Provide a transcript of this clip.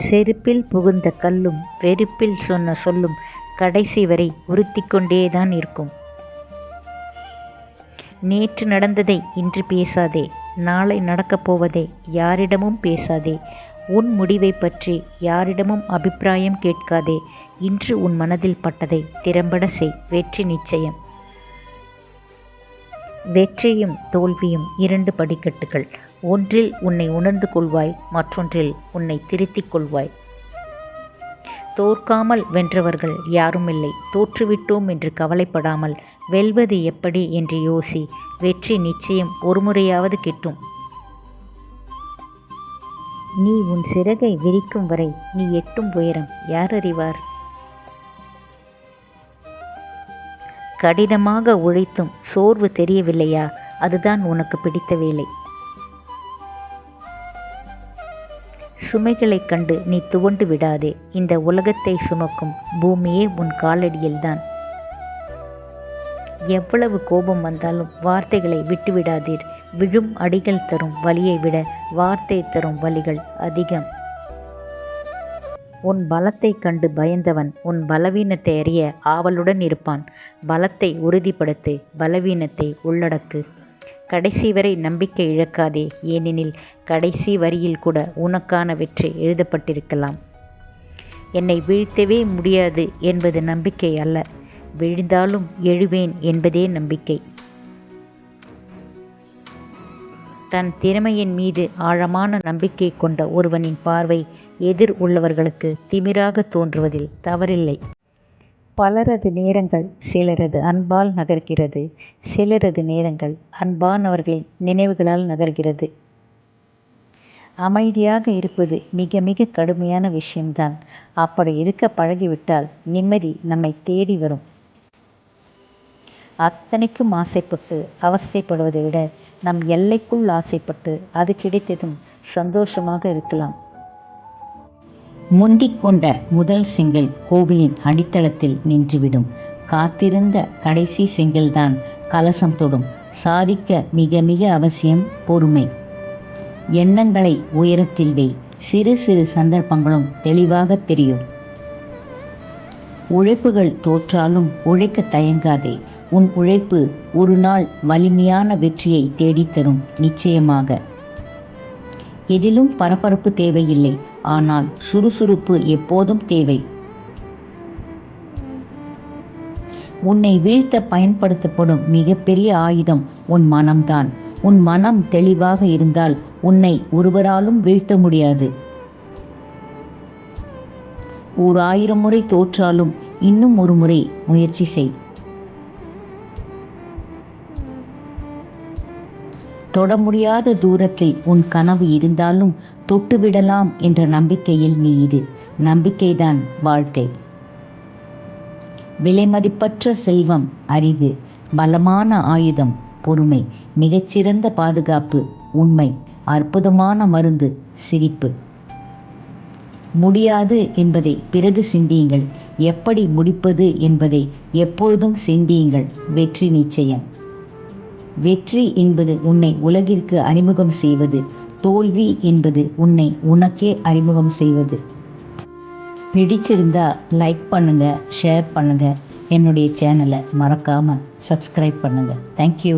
செருப்பில் புகுந்த கல்லும் வெறுப்பில் சொன்ன சொல்லும் கடைசி வரை உறுத்தி கொண்டேதான் இருக்கும். நேற்று நடந்ததை இன்று பேசாதே. நாளை நடக்கப் போவதை யாரிடமும் பேசாதே. உன் முடிவை பற்றி யாரிடமும் அபிப்பிராயம் கேட்காதே. இன்று உன் மனதில் பட்டதை திறம்பட செய். வெற்றி நிச்சயம். வெற்றியும் தோல்வியும் 2 படிக்கட்டுகள். ஒன்றில் உன்னை உணர்ந்து கொள்வாய், மற்றொன்றில் உன்னை திருத்திக் கொள்வாய். தோற்காமல் வென்றவர்கள் யாருமில்லை. தோற்றுவிட்டோம் என்று கவலைப்படாமல் வெல்வது எப்படி என்று யோசி. வெற்றி நிச்சயம் ஒருமுறையாவது கிட்டும். நீ உன் சிறகை விரிக்கும் வரை நீ எட்டும் உயரம் யார் அறிவார்? கடினமாக உழைத்தும் சோர்வு தெரியவில்லையா? அதுதான் உனக்கு பிடித்த வேலை. சுமைகளைக் கண்டு நீ துவண்டு விடாதே. இந்த உலகத்தை சுமக்கும் பூமியே உன் காலடியில்தான். எவ்வளவு கோபம் வந்தாலும் வார்த்தைகளை விட்டுவிடாதீர். விழும் அடிகள் தரும் வலியை விட வார்த்தை தரும் வலிகள் அதிகம். உன் பலத்தை கண்டு பயந்தவன் உன் பலவீனத்தை அறிய ஆவலுடன் இருப்பான். பலத்தை உறுதிப்படுத்து, பலவீனத்தை உள்ளடக்கு. கடைசி வரை நம்பிக்கை இழக்காதே. ஏனெனில் கடைசி வரியில் கூட உனக்கான வெற்றி எழுதப்பட்டிருக்கலாம். என்னை வீழ்த்தவே முடியாது என்பது நம்பிக்கை அல்ல. விழுந்தாலும் எழுவேன் என்பதே நம்பிக்கை. தன் திறமையின் மீது ஆழமான நம்பிக்கை கொண்ட ஒருவனின் பார்வை எதிர் உள்ளவர்களுக்கு திமிராக தோன்றுவதில் தவறில்லை. பலரது நேரங்கள் சிலரது அன்பால் நகர்கிறது. சிலரது நேரங்கள் அன்பானவர்களின் நினைவுகளால் நகர்கிறது. அமைதியாக இருப்பது மிக மிக கடுமையான விஷயம்தான். அப்படி இருக்க பழகிவிட்டால் நிம்மதி நம்மை தேடி வரும். அத்தனைக்கும் ஆசைப்பட்டு அவஸ்தைப்படுவதை விட நம் எல்லைக்குள் ஆசைப்பட்டு அது கிடைத்ததும் சந்தோஷமாக இருக்கலாம். முந்திக்கொண்ட முதல் செங்கல் கோவிலின் அடித்தளத்தில் நின்றுவிடும். காத்திருந்த கடைசி செங்கல்தான் கலசம் தொடும். சாதிக்க மிக மிக அவசியம் பொறுமை. எண்ணங்களை உயரத்தில் வை. சிறு சிறு சந்தர்ப்பங்களும் தெளிவாக தெரியும். உழைப்புகள் தோற்றாலும் உழைக்க தயங்காதே. உன் உழைப்பு ஒரு நாள் வலிமையான வெற்றியை தேடித்தரும். நிச்சயமாக. எதிலும் பரபரப்பு தேவையில்லை. ஆனால் சுறுசுறுப்பு எப்போதும் தேவை. உன்னை வீழ்த்த பயன்படுத்தப்படும் மிகப்பெரிய ஆயுதம் உன் மனம்தான். உன் மனம் தெளிவாக இருந்தால் உன்னை ஒருவராலும் வீழ்த்த முடியாது. 1000 முறை தோற்றாலும் இன்னும் ஒரு முறை முயற்சி செய். தொட முடியாத தூரத்தில் உன் கனவு இருந்தாலும் தொட்டுவிடலாம் என்ற நம்பிக்கையில் நீ இரு. நம்பிக்கைதான் வாழ்க்கை. விலைமதிப்பற்ற செல்வம் அறிவு. பலமான ஆயுதம் பொறுமை. மிகச்சிறந்த பாதுகாப்பு உண்மை. அற்புதமான மருந்து சிரிப்பு. முடியாது என்பதை பிறகு சிந்தியுங்கள். எப்படி முடிப்பது என்பதை எப்பொழுதும் சிந்தியுங்கள். வெற்றி நிச்சயம். வெற்றி என்பது உன்னை உலகிற்கு அறிமுகம் செய்வது. தோல்வி என்பது உன்னை உனக்கே அறிமுகம் செய்வது. பிடிச்சிருந்தா லைக் பண்ணுங்க, ஷேர் பண்ணுங்க. என்னுடைய சேனலை மறக்காம சப்ஸ்கிரைப் பண்ணுங்க. தேங்க்யூ.